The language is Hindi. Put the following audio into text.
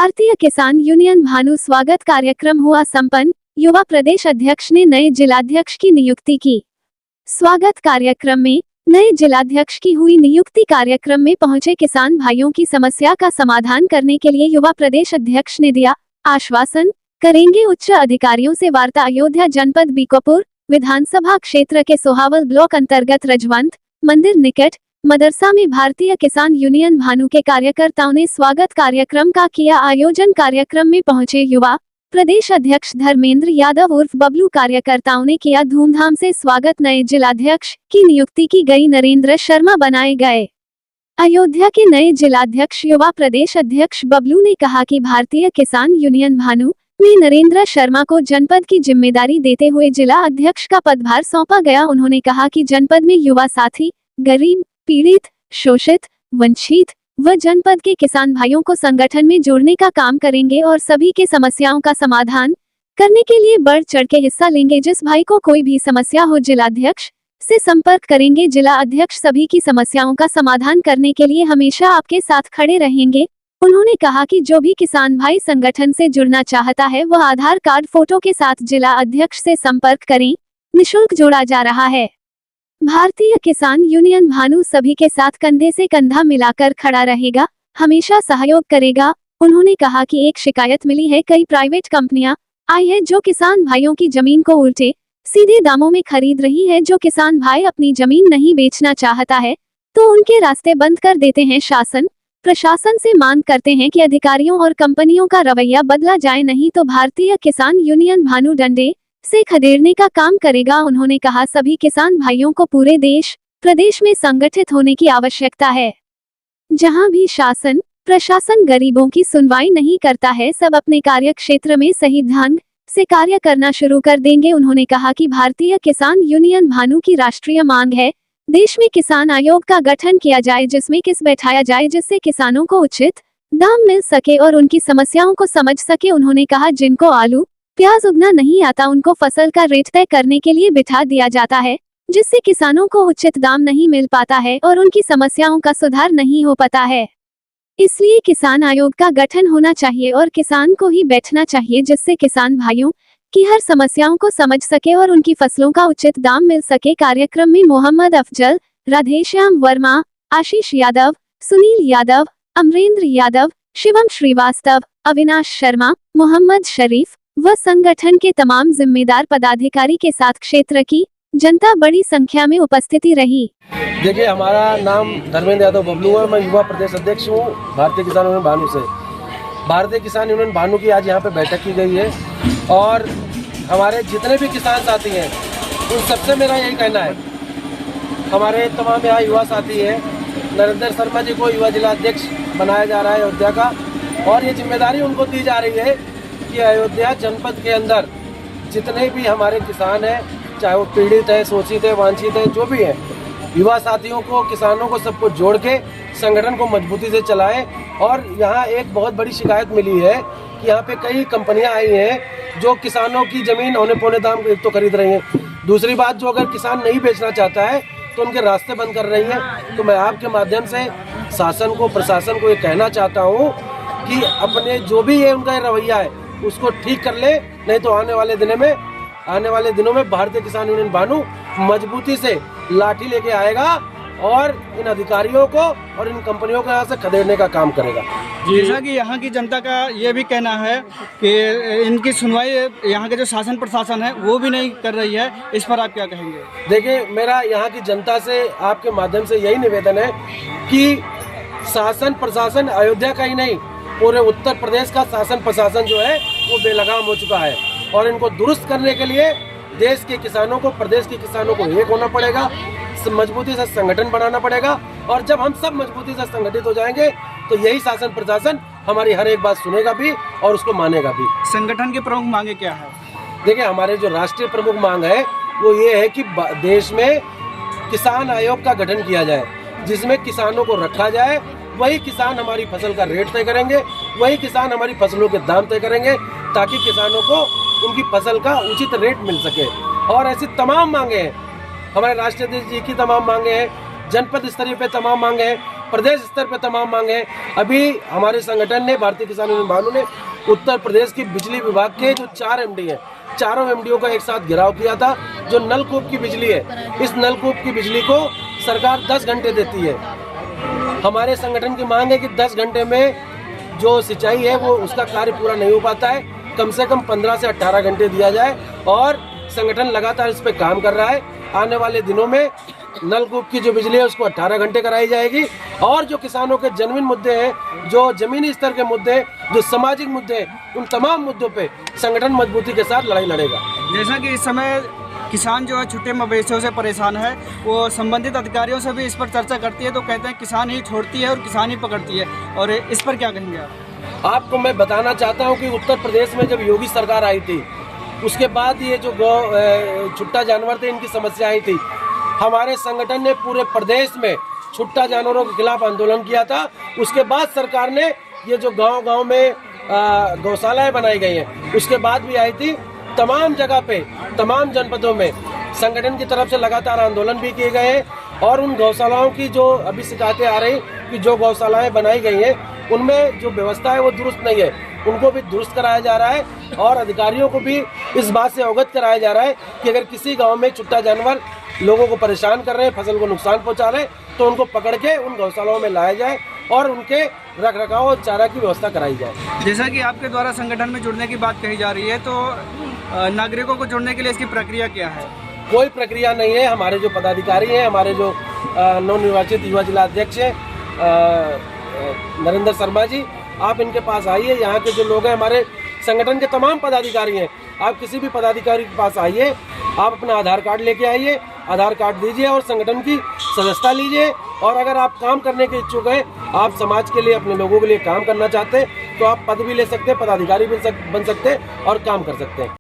भारतीय किसान यूनियन भानु स्वागत कार्यक्रम हुआ संपन्न। युवा प्रदेश अध्यक्ष ने नए जिलाध्यक्ष की नियुक्ति की। स्वागत कार्यक्रम में नए जिलाध्यक्ष की हुई नियुक्ति। कार्यक्रम में पहुंचे किसान भाइयों की समस्या का समाधान करने के लिए युवा प्रदेश अध्यक्ष ने दिया आश्वासन, करेंगे उच्च अधिकारियों से वार्ता। अयोध्या जनपद बीकापुर विधानसभा क्षेत्र के सोहावल ब्लॉक अंतर्गत रजवंत मंदिर निकट मदरसा में भारतीय किसान यूनियन भानु के कार्यकर्ताओं ने स्वागत कार्यक्रम का किया आयोजन। कार्यक्रम में पहुंचे युवा प्रदेश अध्यक्ष धर्मेंद्र यादव उर्फ बबलू कार्यकर्ताओं ने किया धूमधाम से स्वागत। नए जिलाध्यक्ष की नियुक्ति की गई। नरेंद्र शर्मा बनाए गए अयोध्या के नए जिलाध्यक्ष। युवा प्रदेश अध्यक्ष बबलू ने कहा कि भारतीय किसान यूनियन भानु में नरेंद्र शर्मा को जनपद की जिम्मेदारी देते हुए जिला अध्यक्ष का पदभार सौंपा गया। उन्होंने कहा कि जनपद में युवा साथी गरीब, पीड़ित, शोषित, वंचित व जनपद के किसान भाइयों को संगठन में जोड़ने का काम करेंगे और सभी के समस्याओं का समाधान करने के लिए बढ़ चढ़ के हिस्सा लेंगे। जिस भाई को कोई भी समस्या हो जिलाध्यक्ष से संपर्क करेंगे। जिला अध्यक्ष सभी की समस्याओं का समाधान करने के लिए हमेशा आपके साथ खड़े रहेंगे। उन्होंने कहा कि जो भी किसान भाई संगठन से जुड़ना चाहता है वह आधार कार्ड फोटो के साथ जिला अध्यक्ष से संपर्क करें। निःशुल्क जोड़ा जा रहा है। भारतीय किसान यूनियन भानु सभी के साथ कंधे से कंधा मिलाकर खड़ा रहेगा, हमेशा सहयोग करेगा। उन्होंने कहा कि एक शिकायत मिली है, कई प्राइवेट कंपनियां आई है जो किसान भाइयों की जमीन को उल्टे सीधे दामों में खरीद रही है। जो किसान भाई अपनी जमीन नहीं बेचना चाहता है तो उनके रास्ते बंद कर देते हैं। शासन प्रशासन से मांग करते हैं कि अधिकारियों और कंपनियों का रवैया बदला जाए, नहीं तो भारतीय किसान यूनियन भानु डंडे से खदेड़ने का काम करेगा। उन्होंने कहा सभी किसान भाइयों को पूरे देश प्रदेश में संगठित होने की आवश्यकता है। जहां भी शासन प्रशासन गरीबों की सुनवाई नहीं करता है, सब अपने कार्य क्षेत्र में सही ढंग से कार्य करना शुरू कर देंगे। उन्होंने कहा कि भारतीय किसान यूनियन भानु की राष्ट्रीय मांग है, देश में किसान आयोग का गठन किया जाए जिसमें किस बैठाया जाए जिससे किसानों को उचित दाम मिल सके और उनकी समस्याओं को समझ सके। उन्होंने कहा जिनको आलू प्याज उगना नहीं आता उनको फसल का रेट तय करने के लिए बिठा दिया जाता है, जिससे किसानों को उचित दाम नहीं मिल पाता है और उनकी समस्याओं का सुधार नहीं हो पाता है। इसलिए किसान आयोग का गठन होना चाहिए और किसान को ही बैठना चाहिए जिससे किसान भाइयों की हर समस्याओं को समझ सके और उनकी फसलों का उचित दाम मिल सके। कार्यक्रम में मोहम्मद अफजल, राधेश्याम वर्मा, आशीष यादव, सुनील यादव, अमरेंद्र यादव, शिवम श्रीवास्तव, अविनाश शर्मा, मोहम्मद शरीफ व संगठन के तमाम जिम्मेदार पदाधिकारी के साथ क्षेत्र की जनता बड़ी संख्या में उपस्थिति रही। देखिए, हमारा नाम धर्मेंद्र यादव बबलू है। मैं युवा प्रदेश अध्यक्ष हूँ भारतीय किसान यूनियन भानु से। भारतीय किसान यूनियन भानु की आज यहाँ पे बैठक की गई है और हमारे जितने भी किसान साथी हैं उन सबसे मेरा यही कहना है, हमारे तमाम यहाँ युवा साथी हैं, नरेंद्र शर्मा जी को युवा जिला अध्यक्ष बनाया जा रहा है अयोध्या का, और ये जिम्मेदारी उनको दी जा रही है कि अयोध्या जनपद के अंदर जितने भी हमारे किसान हैं, चाहे वो पीड़ित है, शोषित है, वांछित है, जो भी है, युवा साथियों को, किसानों को, सबको जोड़ के संगठन को मजबूती से चलाएं। और यहाँ एक बहुत बड़ी शिकायत मिली है कि यहाँ पे कई कंपनियाँ आई हैं जो किसानों की ज़मीन औने पौने दाम एक तो खरीद रही हैं, दूसरी बात जो अगर किसान नहीं बेचना चाहता है तो उनके रास्ते बंद कर रही हैं। तो मैं आपके माध्यम से शासन को, प्रशासन को ये कहना चाहता हूँ कि अपने जो भी ये उनका रवैया है उसको ठीक कर ले, नहीं तो आने वाले दिनों में भारतीय किसान यूनियन भानु मजबूती से लाठी लेके आएगा और इन अधिकारियों को और इन कंपनियों को यहाँ से खदेड़ने का काम करेगा। जैसा कि यहाँ की जनता का ये भी कहना है कि इनकी सुनवाई यहाँ के जो शासन प्रशासन है वो भी नहीं कर रही है, इस पर आप क्या कहेंगे? देखिए, मेरा यहाँ की जनता से आपके माध्यम से यही निवेदन है कि शासन प्रशासन अयोध्या का ही नहीं, पूरे उत्तर प्रदेश का शासन प्रशासन जो है वो बेलगाम हो चुका है और इनको दुरुस्त करने के लिए देश के किसानों को, प्रदेश के किसानों को एक होना पड़ेगा, मजबूती से संगठन बनाना पड़ेगा। और जब हम सब मजबूती से संगठित हो जाएंगे तो यही शासन प्रशासन हमारी हर एक बात सुनेगा भी और उसको मानेगा भी। संगठन की प्रमुख मांगे क्या है? देखिए, हमारे जो राष्ट्रीय प्रमुख मांग है वो ये है कि देश में किसान आयोग का गठन किया जाए जिसमें किसानों को रखा जाए। वही किसान हमारी फसल का रेट तय करेंगे, वही किसान हमारी फसलों के दाम तय करेंगे ताकि किसानों को उनकी फसल का उचित रेट मिल सके। और ऐसी तमाम मांगे हैं, हमारे राष्ट्रीय अध्यक्ष जी की तमाम मांगे हैं, जनपद स्तरीय पे तमाम मांगे हैं, प्रदेश स्तर पर तमाम मांगे हैं। अभी हमारे संगठन ने, भारतीय किसान यूनियन भानु ने, उत्तर प्रदेश की बिजली विभाग के जो 4 MD हैं, चारों MDO का एक साथ घेराव किया था। जो नलकूप की बिजली है, इस नलकूप की बिजली को सरकार 10 घंटे देती है। हमारे संगठन की मांग है कि 10 घंटे में जो सिंचाई है वो उसका कार्य पूरा नहीं हो पाता है, कम से कम 15 से 18 घंटे दिया जाए। और संगठन लगातार इस पे काम कर रहा है। आने वाले दिनों में नलकूप की जो बिजली है उसको 18 घंटे कराई जाएगी। और जो किसानों के जमीन मुद्दे हैं, जो जमीनी स्तर के मुद्दे हैं, जो सामाजिक मुद्दे हैं, उन तमाम मुद्दों पे संगठन मजबूती के साथ लड़ाई लड़ेगा। जैसा कि इस समय किसान जो है छुट्टे मवेशियों से परेशान है, वो संबंधित अधिकारियों से भी इस पर चर्चा करती है, तो कहते हैं किसान ही छोड़ती है और किसान ही पकड़ती है, और इस पर क्या कहेंगे आप? आपको मैं बताना चाहता हूँ कि उत्तर प्रदेश में जब योगी सरकार आई थी, उसके बाद ये जो छुट्टा जानवर थे, इनकी समस्या आई थी। हमारे संगठन ने पूरे प्रदेश में छुट्टा जानवरों के खिलाफ आंदोलन किया था। उसके बाद सरकार ने ये जो गांव-गांव में गौशालाएं बनाई गई हैं, उसके बाद भी आई थी। तमाम जगह पे, तमाम जनपदों में संगठन की तरफ से लगातार आंदोलन भी किए गए हैं। और उन गौशालाओं की जो अभी शिकायतें आ रही कि जो गौशालाएं बनाई गई हैं उनमें जो व्यवस्था है वो दुरुस्त नहीं है, उनको भी दुरुस्त कराया जा रहा है। और अधिकारियों को भी इस बात से अवगत कराया जा रहा है कि अगर किसी गांव में छुट्टा जानवर लोगों को परेशान कर रहे हैं, फसल को नुकसान पहुंचा रहे हैं, तो उनको पकड़ के उन गौशालाओं में लाया जाए और उनके रख रखाव और चारा की व्यवस्था कराई जाए। जैसा कि आपके द्वारा संगठन में जुड़ने की बात कही जा रही है, तो नागरिकों को जुड़ने के लिए इसकी प्रक्रिया क्या है? कोई प्रक्रिया नहीं है। हमारे जो पदाधिकारी हैं, हमारे जो नवनिर्वाचित युवा जिला अध्यक्ष हैं नरेंद्र शर्मा जी, आप इनके पास आइए। यहाँ के जो लोग हैं, हमारे संगठन के तमाम पदाधिकारी हैं, आप किसी भी पदाधिकारी के पास आइए, आप अपना आधार कार्ड लेके आइए, आधार कार्ड दीजिए और संगठन की सदस्यता लीजिए। और अगर आप काम करने के इच्छुक हैं, आप समाज के लिए, अपने लोगों के लिए काम करना चाहते हैं, तो आप पद भी ले सकते हैं, पदाधिकारी बन सकते हैं और काम कर सकते हैं।